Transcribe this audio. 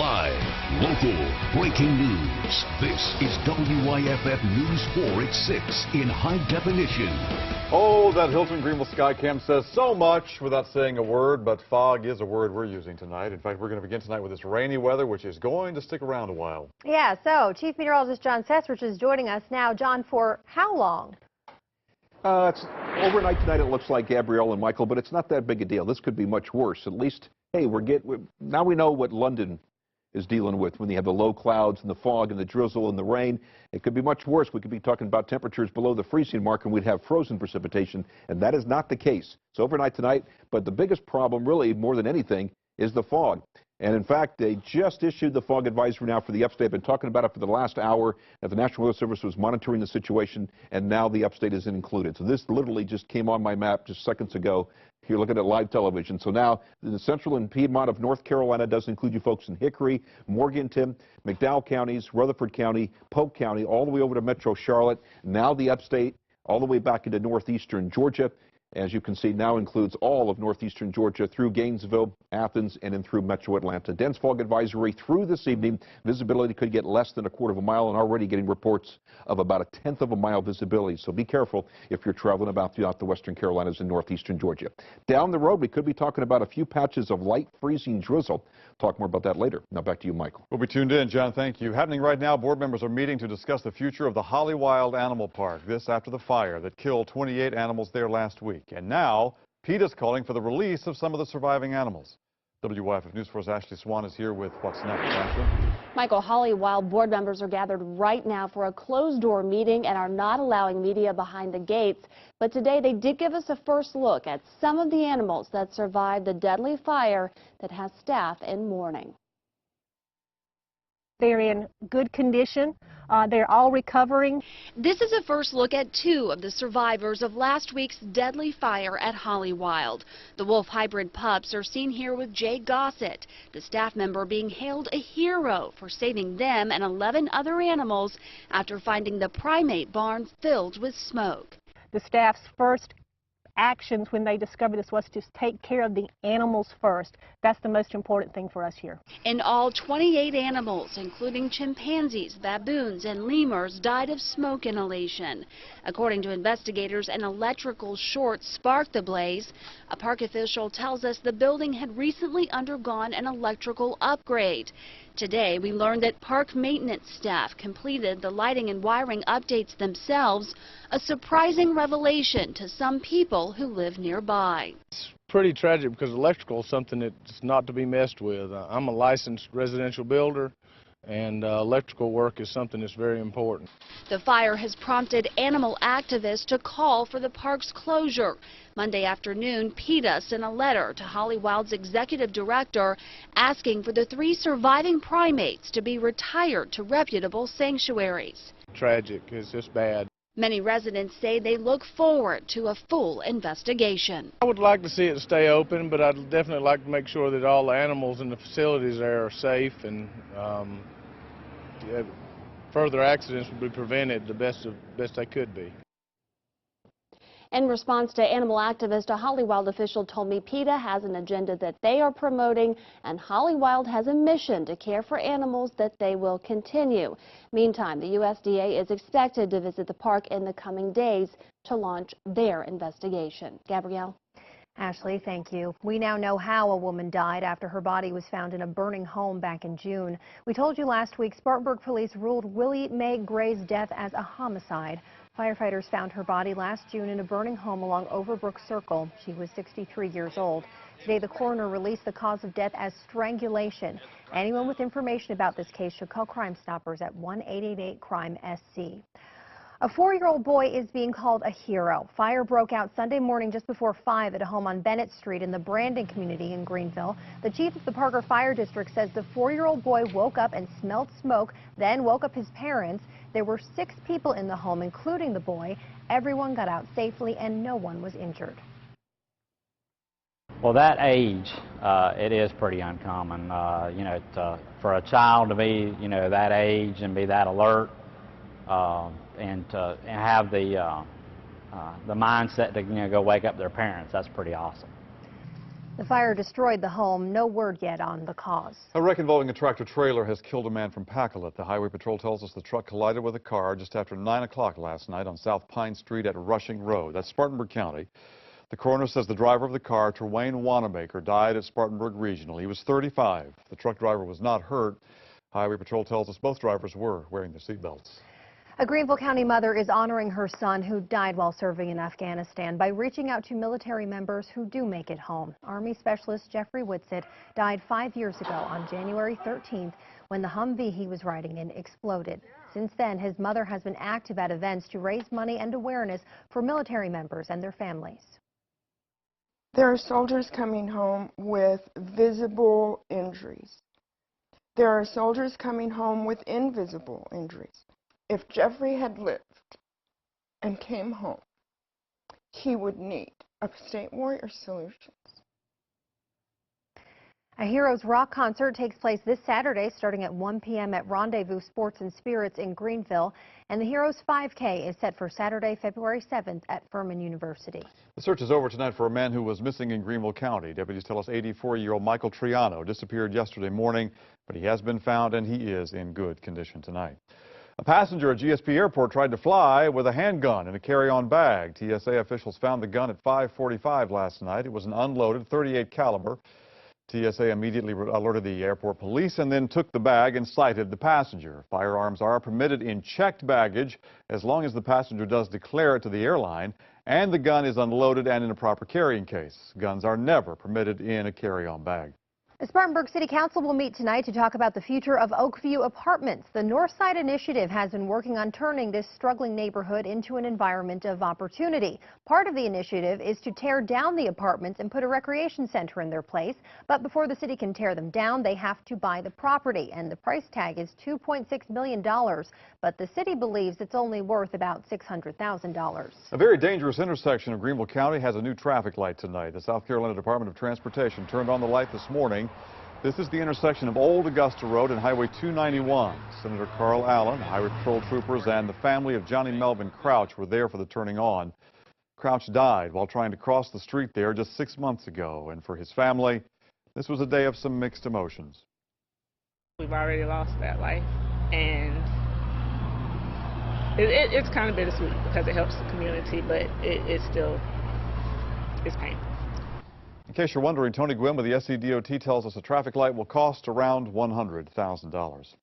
Live, local, breaking news. This is WYFF News 4 at 6 in high definition. Oh, that Hilton Greenville Skycam says so much without saying a word, but fog is a word we're using tonight. In fact, we're going to begin tonight with this rainy weather, which is going to stick around a while. Yeah, so Chief Meteorologist John Sesrich is joining us now. John, for how long? It's overnight tonight, it looks like, Gabrielle and Michael, but it's not that big a deal. This could be much worse. At least, hey, now we know what London is dealing with when they have the low clouds and the fog and the drizzle and the rain. It could be much worse. We could be talking about temperatures below the freezing mark and we'd have frozen precipitation, and that is not the case. It's overnight tonight, but the biggest problem, really, more than anything, is the fog. And in fact, they just issued the fog advisory now for the upstate. I've been talking about it for the last hour, that the National Weather Service was monitoring the situation, and now the upstate is included. So this literally just came on my map just seconds ago. You're looking at live television. So now the central and Piedmont of North Carolina does include you folks in Hickory, Morganton, McDowell counties, Rutherford County, Polk County, all the way over to Metro Charlotte. Now the upstate, all the way back into northeastern Georgia. As you can see, now includes all of northeastern Georgia through Gainesville, Athens, and in through Metro Atlanta. Dense fog advisory through this evening. Visibility could get less than a quarter of a mile, and already getting reports of about a tenth of a mile visibility. So be careful if you're traveling about throughout the western Carolinas and northeastern Georgia. Down the road, we could be talking about a few patches of light freezing drizzle. Talk more about that later. Now back to you, Michael. We'll be tuned in, John. Thank you. Happening right now, board members are meeting to discuss the future of the Holly Wild Animal Park. This after the fire that killed 28 animals there last week. And now, PETA's calling for the release of some of the surviving animals. WYFF News 4's Ashley Swan is here with what's next. Ashley? Michael, Holly Wild board members are gathered right now for a closed-door meeting and are not allowing media behind the gates. But today they did give us a first look at some of the animals that survived the deadly fire that has staff in mourning. They're in good condition. They're all recovering. This is a first look at two of the survivors of last week's deadly fire at Holly Wild. The wolf hybrid pups are seen here with Jay Gossett, the staff member being hailed a hero for saving them and 11 other animals after finding the primate barn filled with smoke. The staff's first actions when they discovered this was to take care of the animals first. That's the most important thing for us here. In all, 28 animals, including chimpanzees, baboons, and lemurs, died of smoke inhalation. According to investigators, an electrical short sparked the blaze. A park official tells us the building had recently undergone an electrical upgrade. Today, we learned that park maintenance staff completed the lighting and wiring updates themselves, a surprising revelation to some people who live nearby. It's pretty tragic because electrical is something that's not to be messed with. I'm a licensed residential builder, and electrical work is something that's very important. The fire has prompted animal activists to call for the park's closure. Monday afternoon, PETA sent a letter to Holly Wild's executive director asking for the 3 surviving primates to be retired to reputable sanctuaries. Tragic. It's just bad. Many residents say they look forward to a full investigation. I would like to see it stay open, but I'd definitely like to make sure that all the animals in the facilities there are safe and further accidents would be prevented the best they could be. In response to animal activists, a Holly Wild official told me PETA has an agenda that they are promoting, and Holly Wild has a mission to care for animals that they will continue. Meantime, the USDA is expected to visit the park in the coming days to launch their investigation. Gabrielle? Ashley, thank you. We now know how a woman died after her body was found in a burning home back in June. We told you last week Spartanburg police ruled Willie Mae Gray's death as a homicide. Firefighters found her body last June in a burning home along Overbrook Circle. She was 63 years old. Today, the coroner released the cause of death as strangulation. Anyone with information about this case should call Crime Stoppers at 1-888-CRIME-SC. A 4-year-old boy is being called a hero. Fire broke out Sunday morning just before 5 at a home on Bennett Street in the Brandon community in Greenville. The chief of the Parker Fire District says the 4-year-old boy woke up and smelled smoke, then woke up his parents. There were 6 people in the home, including the boy. Everyone got out safely and no one was injured. Well, that age, it is pretty uncommon. For a child to be, that age and be that alert, and have the mindset to go wake up their parents. That's pretty awesome. The fire destroyed the home. No word yet on the cause. A wreck involving a tractor-trailer has killed a man from Pacolet. The Highway Patrol tells us the truck collided with a car just after 9 o'clock last night on South Pine Street at Rushing Road. That's Spartanburg County. The coroner says the driver of the car, Terwayne Wanamaker, died at Spartanburg Regional. He was 35. The truck driver was not hurt. Highway Patrol tells us both drivers were wearing their seatbelts. A Greenville County mother is honoring her son who died while serving in Afghanistan by reaching out to military members who do make it home. Army Specialist Jeffrey Whitsitt died 5 years ago on January 13th when the Humvee he was riding in exploded. Since then, his mother has been active at events to raise money and awareness for military members and their families. There are soldiers coming home with visible injuries. There are soldiers coming home with invisible injuries. If Jeffrey had lived and came home, he would need Upstate Warrior Solutions. A Heroes Rock concert takes place this Saturday starting at 1 p.m. at Rendezvous Sports and Spirits in Greenville, and the Heroes 5K is set for Saturday, February 7th at Furman University. The search is over tonight for a man who was missing in Greenville County. Deputies tell us 84-year-old Michael Triano disappeared yesterday morning, but he has been found and he is in good condition tonight. A passenger at GSP Airport tried to fly with a handgun in a carry-on bag. TSA officials found the gun at 5:45 last night. It was an unloaded .38 caliber. TSA immediately alerted the airport police and then took the bag and cited the passenger. Firearms are permitted in checked baggage as long as the passenger does declare it to the airline and the gun is unloaded and in a proper carrying case. Guns are never permitted in a carry-on bag. The Spartanburg City Council will meet tonight to talk about the future of Oakview Apartments. The Northside Initiative has been working on turning this struggling neighborhood into an environment of opportunity. Part of the initiative is to tear down the apartments and put a recreation center in their place. But before the city can tear them down, they have to buy the property, and the price tag is $2.6 million. But the city believes it's only worth about $600,000. A very dangerous intersection of Greenville County has a new traffic light tonight. The South Carolina Department of Transportation turned on the light this morning. This is the intersection of Old Augusta Road and Highway 291. Senator Carl Allen, Highway Patrol troopers, and the family of Johnny Melvin Crouch were there for the turning on. Crouch died while trying to cross the street there just 6 months ago, and for his family, this was a day of some mixed emotions. We've already lost that life, and it's kind of bittersweet because it helps the community, but it's painful. In case you're wondering, Tony Gwynn with the SCDOT tells us a traffic light will cost around $100,000.